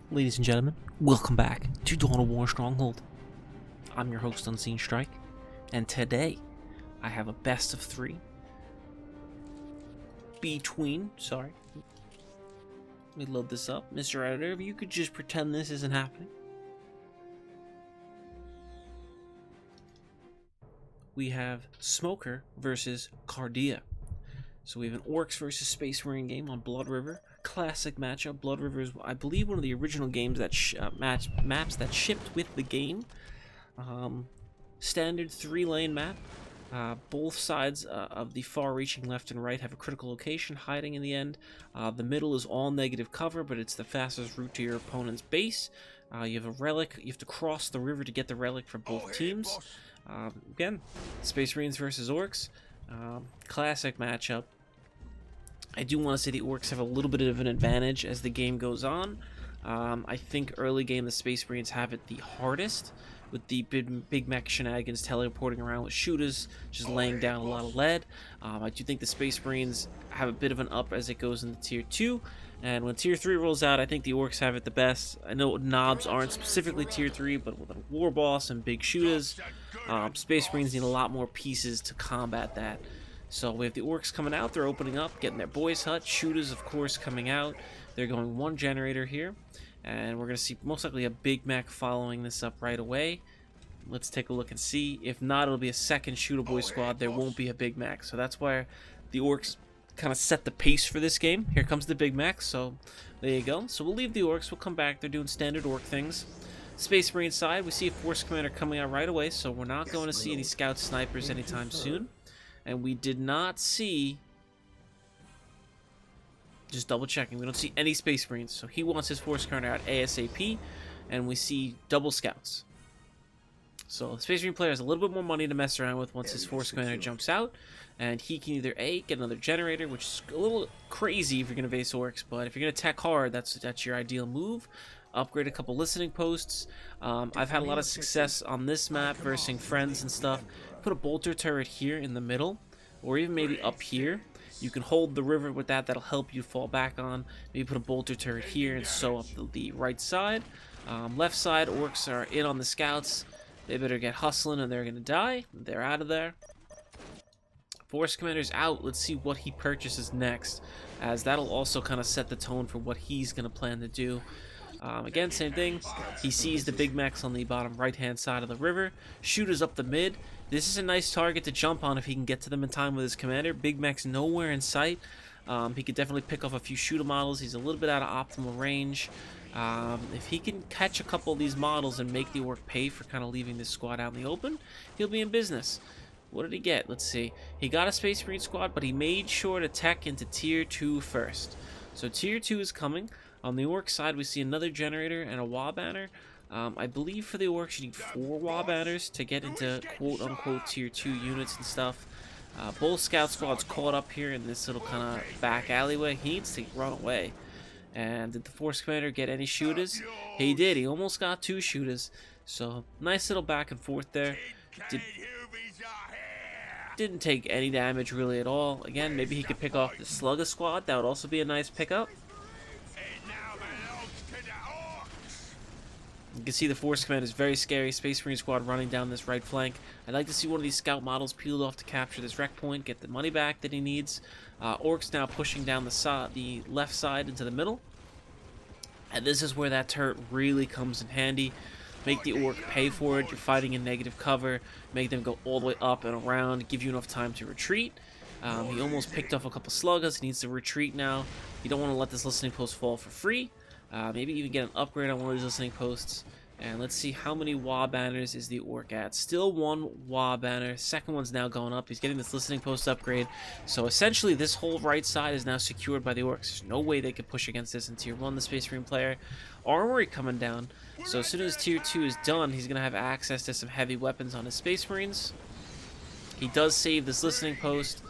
Ladies and gentlemen, welcome back to Dawn of War Stronghold. I'm your host, Unseen Strike, and today I have a best of three between, let me load this up. Mr. Editor, if you could just pretend this isn't happening. We have Smoker versus Kardia. So we have an Orcs versus Space Marine game on Blood River. Classic matchup. Blood River is, I believe, one of the original games that maps that shipped with the game. Standard 3-lane map. Both sides of the far-reaching left and right have a critical location hiding in the end. The middle is all negative cover, but it's the fastest route to your opponent's base. You have a relic. You have to cross the river to get the relic for both teams. Again, Space Marines versus Orcs. Classic matchup. I do want to say the Orcs have a little bit of an advantage as the game goes on. I think early game the Space Marines have it the hardest, with the big mech shenanigans teleporting around with shooters, just laying down a lot of lead. I do think the Space Marines have a bit of an up as it goes into Tier 2, and when Tier 3 rolls out, I think the Orcs have it the best. I know knobs aren't specifically Tier 3, but with a War Boss and big shooters, Space Marines need a lot more pieces to combat that. So we have the Orcs coming out, they're opening up, getting their boys hut. Shooters, of course, coming out. They're going one generator here, and we're going to see most likely a big mech following this up right away. Let's take a look and see. If not, it'll be a second shooter boy squad. There won't be a big mech. So that's where the Orcs kind of set the pace for this game. Here comes the big mech, so there you go. So we'll leave the Orcs, we'll come back. They're doing standard Orc things. Space Marine side, we see a Force Commander coming out right away, so we're not going to see any Scout Snipers anytime soon. And we did not see, just double checking, we don't see any Space Marines. So he wants his Force Commander out ASAP, and we see double Scouts. So the Space Marine player has a little bit more money to mess around with once his Force Commander jumps out, and he can either A, get another generator, which is a little crazy if you're going to base Orcs, but if you're going to tech hard, that's your ideal move. Upgrade a couple listening posts. I've had a lot of success on this map versing friends and stuff. Put a bolter turret here in the middle, or even maybe up here. You can hold the river with that. That'll help you fall back on. Maybe put a bolter turret here and sew up the right side. Left side, Orcs are in on the Scouts. They better get hustling or they're going to die. They're out of there. Force Commander's out. Let's see what he purchases next, as that'll also kind of set the tone for what he's going to plan to do. Again, same thing. He sees the big mechs on the bottom right-hand side of the river. Shooters up the mid. This is a nice target to jump on if he can get to them in time with his commander. Big mechs nowhere in sight. He could definitely pick off a few shooter models. He's a little bit out of optimal range. If he can catch a couple of these models and make the Orc pay for kind of leaving this squad out in the open, he'll be in business. What did he get? Let's see. He got a Space Marine squad, but he made sure to tech into Tier 2 first. So Tier 2 is coming. On the Orc side, we see another generator and a WA banner. I believe for the Orcs, you need 4 WA banners to get into quote-unquote Tier 2 units and stuff. Both Scout squads caught up here in this little kind of back alleyway. He needs to run away. And did the Force Commander get any shooters? He did. He almost got 2 shooters. So, nice little back and forth there. Didn't take any damage really at all. Again, maybe he could pick off the Slugger squad. That would also be a nice pickup. You can see the Force Commander is very scary. Space Marine squad running down this right flank. I'd like to see one of these Scout models peeled off to capture this wreck point, get the money back that he needs. Orcs now pushing down the left side into the middle. And this is where that turret really comes in handy. Make the Orc pay for it. You're fighting in negative cover. Make them go all the way up and around. Give you enough time to retreat. He almost picked off a couple sluggers. He needs to retreat now. You don't want to let this listening post fall for free. Maybe even get an upgrade on one of these listening posts. And let's see how many WA banners is the Orc at. Still 1 WA banner. Second one's now going up. He's getting this listening post upgrade. So essentially this whole right side is now secured by the Orcs. There's no way they could push against this in Tier 1, the Space Marine player. Armory coming down. So as soon as Tier 2 is done, he's going to have access to some heavy weapons on his Space Marines. He does save this listening post.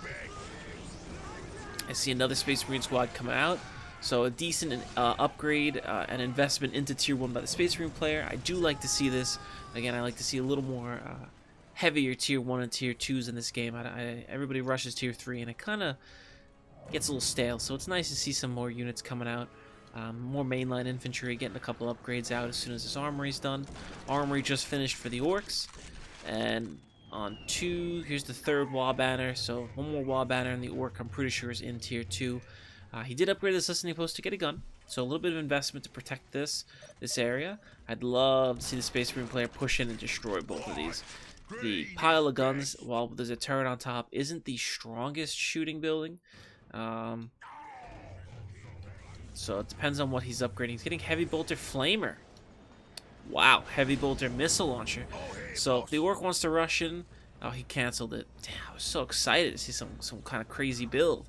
I see another Space Marine squad coming out. So a decent upgrade and investment into Tier 1 by the Space Marine player. I do like to see this. Again, I like to see a little more heavier Tier 1 and Tier 2s in this game. Everybody rushes Tier 3, and it kind of gets a little stale. So it's nice to see some more units coming out. More mainline infantry, getting a couple upgrades out as soon as his armory's done. Armory just finished for the orcs. And on 2, here's the 3rd wall banner. So 1 more wall banner, and the orc, I'm pretty sure, is in tier 2. He did upgrade this listening post to get a gun. So a little bit of investment to protect this area. I'd love to see the Space Marine player push in and destroy both of these. The pile of guns, while there's a turret on top, isn't the strongest shooting building. So it depends on what he's upgrading. He's getting Heavy Bolter Flamer. Wow, Heavy Bolter Missile Launcher. So if the orc wants to rush in... Oh, he canceled it. Damn, I was so excited to see some kind of crazy build.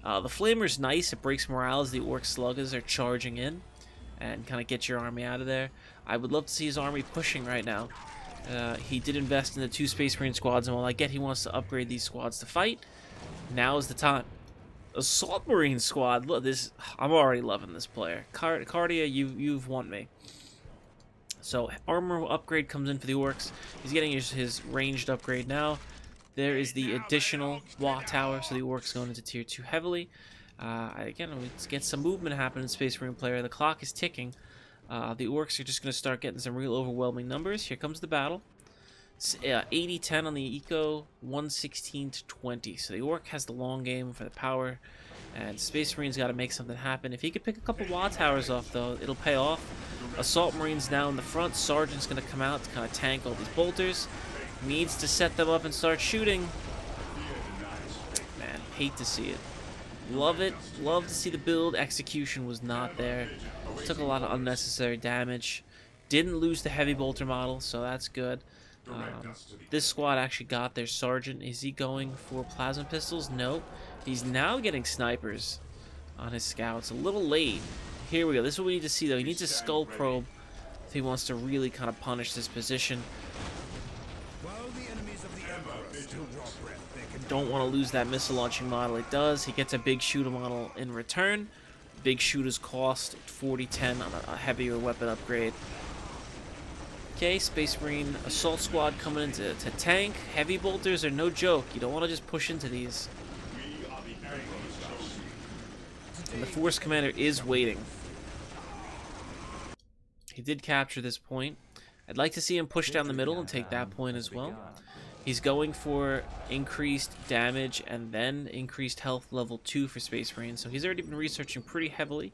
The Flamer's nice. It breaks morale as the orc sluggers are charging in. And kind of get your army out of there. I would love to see his army pushing right now. He did invest in the 2 Space Marine squads. And while I get he wants to upgrade these squads to fight, now is the time. Assault Marine squad. Look, this. I'm already loving this player. Kardia, you've won me. So armor upgrade comes in for the orcs. He's getting his ranged upgrade now. There is the additional Wa Tower, so the orcs going into tier 2 heavily. Again, let's get some movement happening in Space Marine player. The clock is ticking. The orcs are just going to start getting some real overwhelming numbers. Here comes the battle. 80-10 on the eco, 116-20. So the orc has the long game for the power, and Space Marine's got to make something happen. If he could pick a couple Wa Towers off, though, it'll pay off. Assault Marines now in the front. Sergeant's going to come out to kind of tank all these bolters. Needs to set them up and start shooting. Man, hate to see it. Love it. Love to see the build. Execution was not there. Took a lot of unnecessary damage. Didn't lose the Heavy Bolter model, so that's good. This squad actually got their sergeant. Is he going for plasma pistols? Nope. He's now getting snipers on his scouts. A little late. Here we go. This is what we need to see, though. He needs a skull probe if he wants to really kind of punish this position. Don't want to lose that missile launching model. It does. He gets a big shooter model in return. Big shooters cost 40-10 on a heavier weapon upgrade. Okay, Space Marine Assault Squad coming in to tank. Heavy bolters are no joke. You don't want to just push into these. And the Force Commander is waiting. He did capture this point. I'd like to see him push down the middle and take that point as well. He's going for increased damage and then increased health level 2 for Space Marine. So he's already been researching pretty heavily.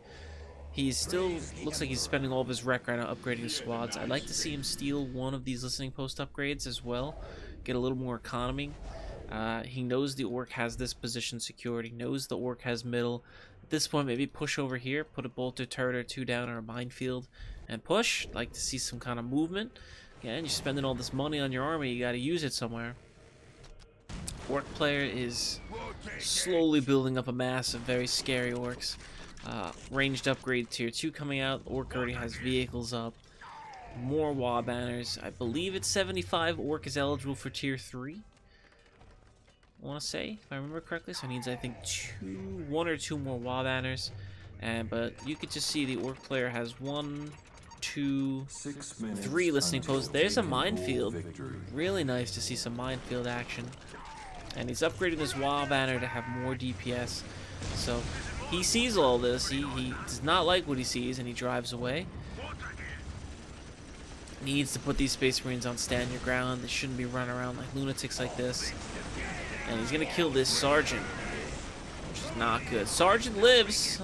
He still looks like he's spending all of his rec right now upgrading squads. I'd like to see him steal one of these listening post upgrades as well. Get a little more economy. He knows the orc has this position secured. He knows the orc has middle. At this point, maybe push over here. Put a bolter turret or 2 down or a minefield and push. I'd like to see some kind of movement. Again, you're spending all this money on your army. You got to use it somewhere. Orc player is slowly building up a mass of very scary orcs. Ranged upgrade tier 2 coming out. Orc already has vehicles up. More Wa banners. I believe it's 75. Orc is eligible for tier 3. I want to say, if I remember correctly. So it needs, I think, 1 or 2 more Wa banners. But you could just see the orc player has 1, 2, 3 listening posts. There's a minefield. Really nice to see some minefield action. And he's upgrading this Wa banner to have more DPS. So he sees all this. He does not like what he sees, and he drives away. He needs to put these Space Marines on stand your ground. They shouldn't be running around like lunatics like this. And he's going to kill this Sergeant, which is not good. Sergeant lives.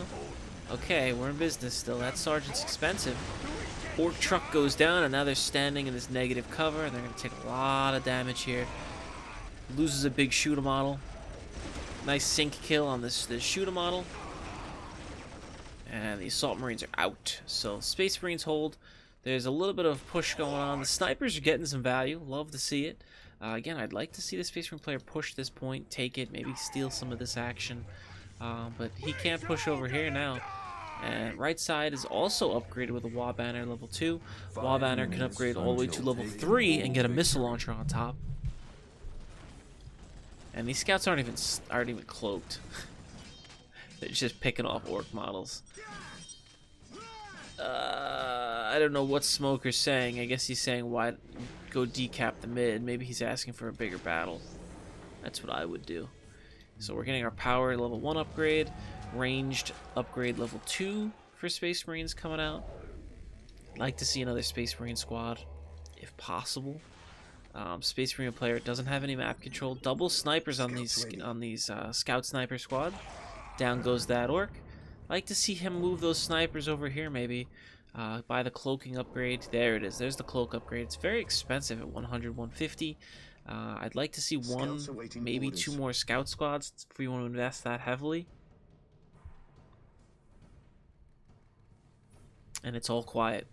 Okay, we're in business still. That Sergeant's expensive. Orc truck goes down, and now they're standing in this negative cover. They're going to take a lot of damage here. Loses a big shooter model. Nice sync kill on this shooter model. And the Assault Marines are out. So Space Marines hold. There's a little bit of push going on. The snipers are getting some value. Love to see it. Again, I'd like to see the Space Marine player push this point, take it, maybe steal some of this action. But he can't push over here now. And right side is also upgraded with a Wa banner level 2. Wa banner can upgrade all the way to level 3 and get a missile launcher on top. And these scouts aren't even cloaked. They're just picking off orc models. I don't know what Smoker's saying. I guess he's saying why go decap the mid. Maybe he's asking for a bigger battle. That's what I would do. So we're getting our power level 1 upgrade, ranged upgrade level 2. for Space Marines coming out. I'd like to see another Space Marine squad, if possible. Space Marine player doesn't have any map control. Double snipers on these Scout Sniper squad. Down goes that Orc. I'd like to see him move those snipers over here, maybe. Buy the cloaking upgrade. There it is. There's the cloak upgrade. It's very expensive at 100, 150. I'd like to see one, maybe two more scout squads if we want to invest that heavily. And it's all quiet.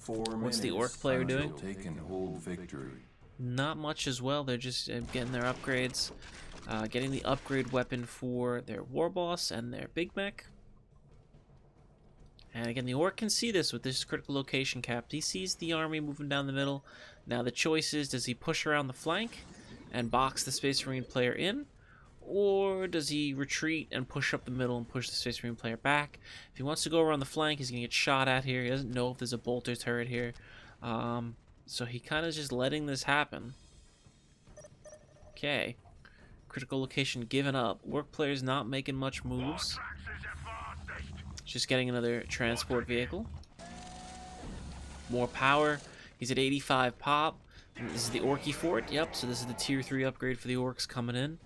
What's the Orc player doing? Not much as well. They're just getting their upgrades. Getting the upgrade weapon for their War Boss and their Big Mech. And again, the Orc can see this with this critical location cap. He sees the army moving down the middle. Now the choice is, does he push around the flank and box the Space Marine player in? Or does he retreat and push up the middle and push the Space Marine player back? If he wants to go around the flank, he's going to get shot at here. He doesn't know if there's a bolter turret here. So he kind of just letting this happen. Okay. Critical location given up. Orc player's not making much moves. Just getting another transport vehicle. More power. He's at 85 pop. And this is the Orky fort. Yep, so this is the tier 3 upgrade for the Orcs coming in.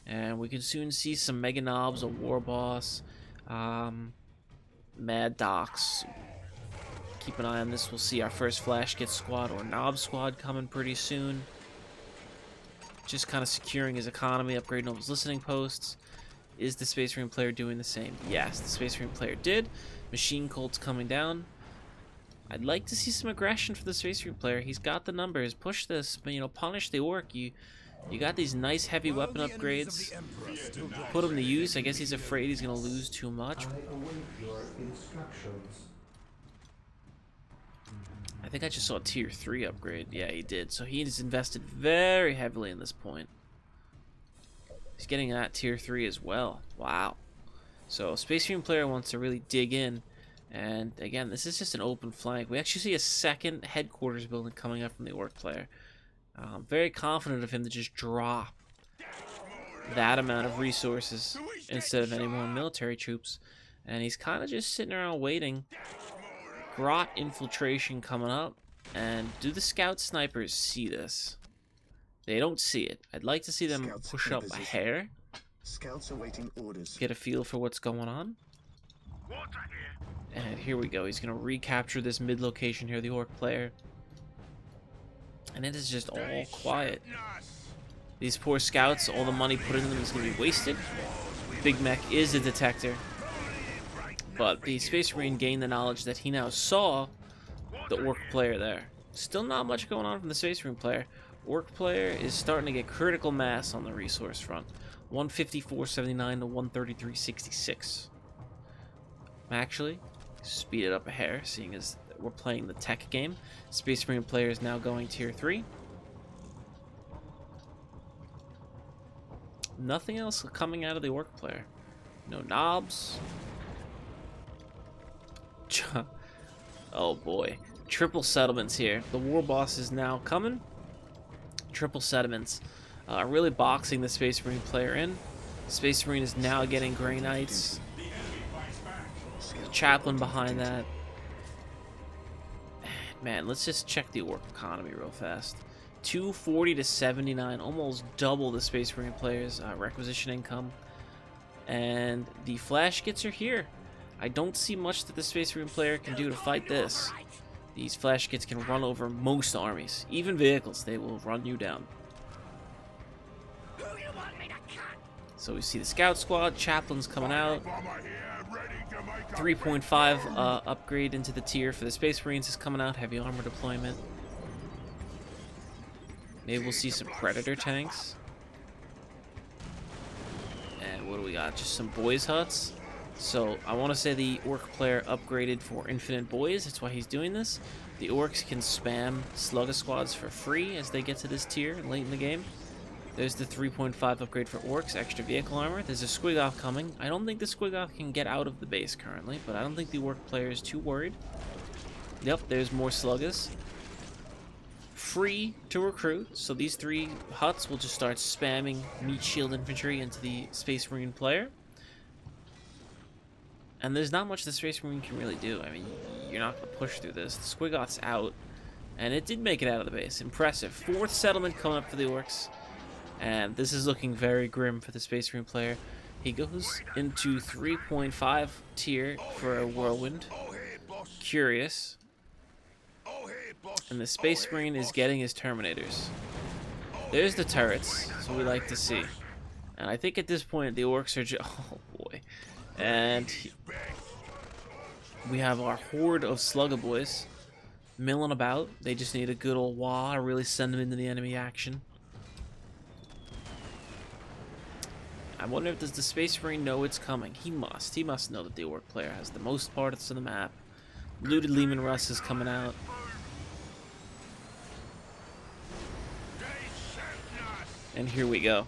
And we can soon see some Mega Knobs, a War Boss, Mad Docs. Keep an eye on this. We'll see our first Flash Kit squad or Knob squad coming pretty soon. Just kind of securing his economy, upgrading all his listening posts. Is the Space Marine player doing the same? Yes, the Space Marine player did. Machine Colt's coming down. I'd like to see some aggression for the Space Marine player. He's got the numbers. Push this, but punish the Orc. You got these nice heavy weapon upgrades. Put him to use. I guess he's afraid he's gonna lose too much. I think I just saw a tier 3 upgrade. Yeah, he did. So he's invested very heavily in this point. He's getting that tier 3 as well. Wow. So Space Marine player wants to really dig in. And again, this is just an open flank. We actually see a second headquarters building coming up from the Orc player. Very confident of him to just drop that amount of resources instead of any more military troops. And he's kind of just sitting around waiting. Grot infiltration coming up. And do the scout snipers see this? They don't see it. I'd like to see them push up a hair. Scouts awaiting orders. Get a feel for what's going on. And here we go. He's going to recapture this mid location here, the Orc player. And it is just all quiet. These poor scouts, all the money put into them is going to be wasted. Big Mech is a detector. But the Space Marine gained the knowledge that he now saw the Orc player there. Still not much going on from the Space Marine player. Orc player is starting to get critical mass on the resource front. 154.79 to 133.66. Actually, speed it up a hair, seeing as we're playing the tech game. Space Marine player is now going tier 3. Nothing else coming out of the Orc player. No knobs. Oh boy. Triple settlements here. The War Boss is now coming. Triple settlements. Really boxing the Space Marine player in. Space Marine is now getting Grey Knights. Chaplain behind that. Man, let's just check the Orc economy real fast. 240 to 79, almost double the Space Marine player's requisition income. And the Flash Kits are here. I don't see much that the Space Marine player can do to fight this. These Flash Kits can run over most armies. Even vehicles, they will run you down. So we see the Scout Squad, Chaplain's coming out. 3.5 upgrade into the tier for the Space Marines is coming out. Heavy armor deployment. Maybe we'll see some Predator tanks. And what do we got? Just some boys huts. So I want to say the Orc player upgraded for infinite boys. That's why he's doing this. The Orcs can spam Slugger squads for free as they get to this tier late in the game. There's the 3.5 upgrade for Orcs, extra vehicle armor. There's a Squigoth coming. I don't think the Squigoth can get out of the base currently, but I don't think the Orc player is too worried. Yep, there's more Sluggers. Free to recruit, so these 3 huts will just start spamming meat shield infantry into the Space Marine player. And there's not much the Space Marine can really do. I mean, you're not going to push through this. The Squigoth's out. And it did make it out of the base. Impressive. 4th settlement coming up for the Orcs. And this is looking very grim for the Space Marine player. He goes into 3.5 tier for a Whirlwind. Curious. And the Space Marine is getting his Terminators. There's the turrets, so we like to see. And I think at this point the Orcs are just... Oh boy. And we have our horde of Slugga boys milling about. They just need a good old wah to really send them into the enemy action. I wonder if does the Space Marine know it's coming? He must. He must know that the Orc player has the most parts of the map. Looted Lehman Russ is coming out. And here we go.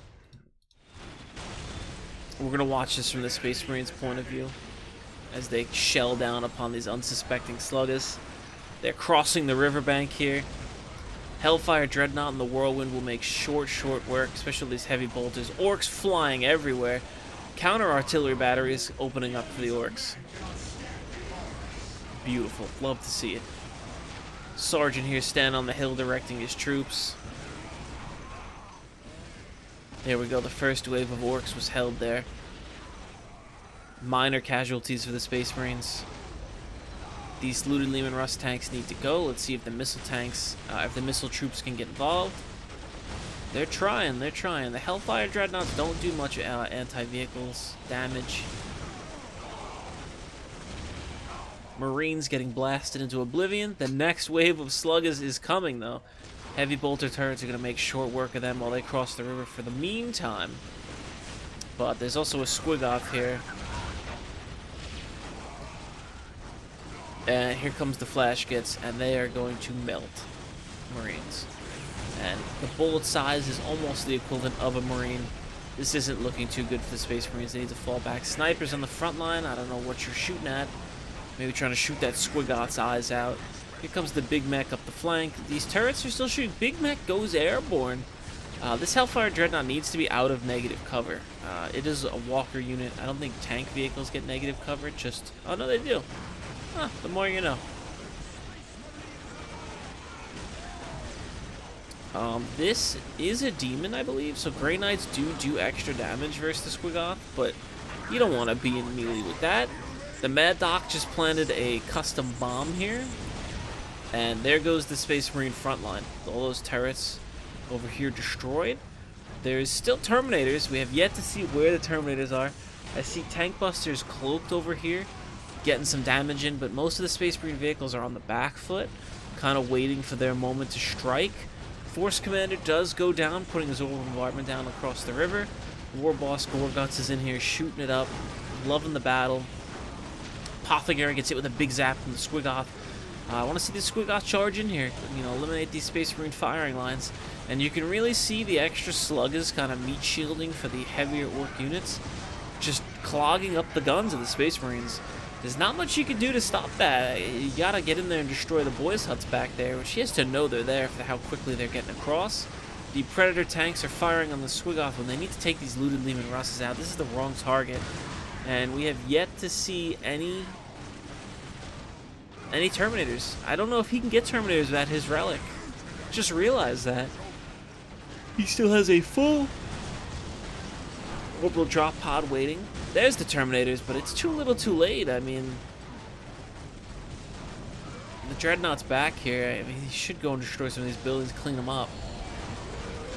We're going to watch this from the Space Marine's point of view as they shell down upon these unsuspecting Sluggas. They're crossing the riverbank here. Hellfire Dreadnought and the Whirlwind will make short work, especially these heavy bolters. Orcs flying everywhere. Counter-artillery batteries opening up for the Orcs. Beautiful. Love to see it. Sergeant here standing on the hill directing his troops. There we go, the first wave of Orcs was held there. Minor casualties for the Space Marines. These looted Lehman Russ tanks need to go. Let's see if the missile tanks, if the missile troops can get involved. They're trying. The Hellfire Dreadnoughts don't do much anti-vehicles damage. Marines getting blasted into oblivion. The next wave of Sluggas is coming, though. Heavy bolter turrets are going to make short work of them while they cross the river for the meantime. But there's also a Squigoth here. And here comes the flash gets, and they are going to melt Marines. And the bullet size is almost the equivalent of a Marine. This isn't looking too good for the Space Marines. They need to fall back. Snipers on the front line. I don't know what you're shooting at. Maybe trying to shoot that Squigoth's eyes out. Here comes the Big Mech up the flank. These turrets are still shooting. Big Mech goes airborne. This Hellfire Dreadnought needs to be out of negative cover. It is a walker unit. I don't think tank vehicles get negative cover. Just... Oh, no, they do. Huh, the more you know. This is a demon, I believe. So Grey Knights do extra damage versus the Squigoth. But you don't want to be in melee with that. The Mad Doc just planted a custom bomb here. And there goes the Space Marine front line. All those turrets over here destroyed. There's still Terminators. We have yet to see where the Terminators are. I see Tank Busters cloaked over here, getting some damage in, but most of the Space Marine vehicles are on the back foot, kind of waiting for their moment to strike. Force Commander does go down, putting his orbital bombardment down across the river. War Boss Gorguts is in here shooting it up, loving the battle. Apothecary gets hit with a big zap from the Squigoth. I want to see the Squigoth charge in here, eliminate these Space Marine firing lines. And you can really see the extra Sluggas kind of meat shielding for the heavier Orc units, just clogging up the guns of the Space Marines. There's not much you can do to stop that. You gotta get in there and destroy the boys' huts back there, which he has to know they're there for how quickly they're getting across. The Predator tanks are firing on the Squigoth when they need to take these looted Lehman Russes out. This is the wrong target. And we have yet to see any Terminators. I don't know if he can get Terminators without his relic. Just realized that. He still has a full orbital drop pod waiting. There's the Terminators, but it's too little too late. I mean, the Dreadnought's back here. I mean, he should go and destroy some of these buildings, clean them up.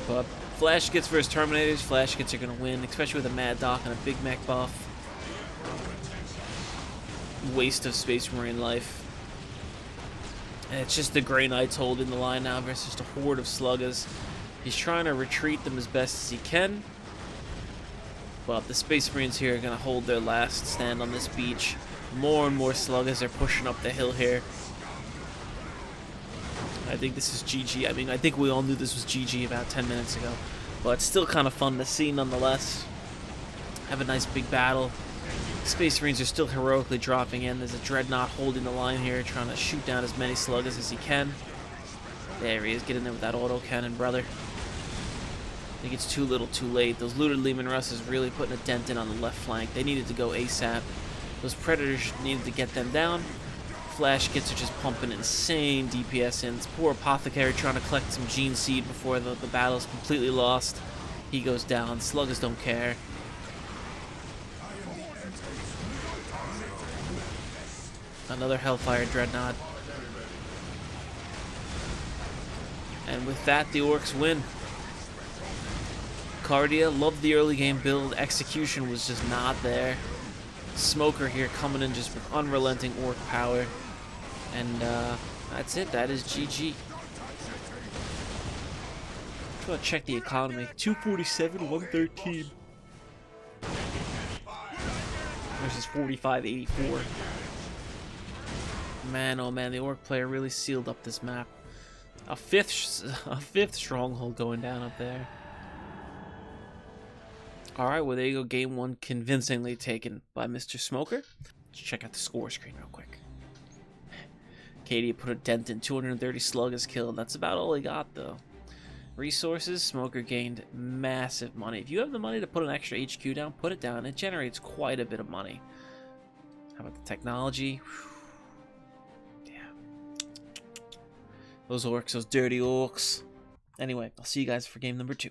But Flash Gets versus Terminators. Flash Gets are going to win, especially with a Mad Doc and a Big Mech buff. Waste of Space Marine life. And it's just the Grey Knights holding the line now versus a horde of Sluggas. He's trying to retreat them as best as he can. But the Space Marines here are going to hold their last stand on this beach. More and more Sluggas are pushing up the hill here. I think this is GG. I mean, I think we all knew this was GG about 10 minutes ago. But it's still kind of fun to see nonetheless. Have a nice big battle. Space Marines are still heroically dropping in. There's a Dreadnought holding the line here, trying to shoot down as many Sluggas as he can. There he is, get in there with that autocannon, brother. I think it's too little too late. Those looted Lehman Russ is really putting a dent in on the left flank. They needed to go ASAP. Those Predators needed to get them down. Flash Kits are just pumping insane DPS in. This poor Apothecary trying to collect some Gene Seed before the battle is completely lost. He goes down. Sluggers don't care. Another Hellfire Dreadnought. And with that, the Orcs win. Kardia loved the early game build. Execution was just not there. Smoker here coming in just with unrelenting Orc power. And that's it. That is GG. Just want to check the economy. 247, 113. Versus 4584. Man, oh man, the Orc player really sealed up this map. A fifth stronghold going down up there. Alright, well there you go. Game 1 convincingly taken by Mr. Smoker. Let's check out the score screen real quick. Kardia put a dent in. 230 sluggers killed. That's about all he got though. Resources, Smoker gained massive money. If you have the money to put an extra HQ down, put it down. It generates quite a bit of money. How about the technology? Those orcs, those dirty orcs. Anyway, I'll see you guys for game number 2.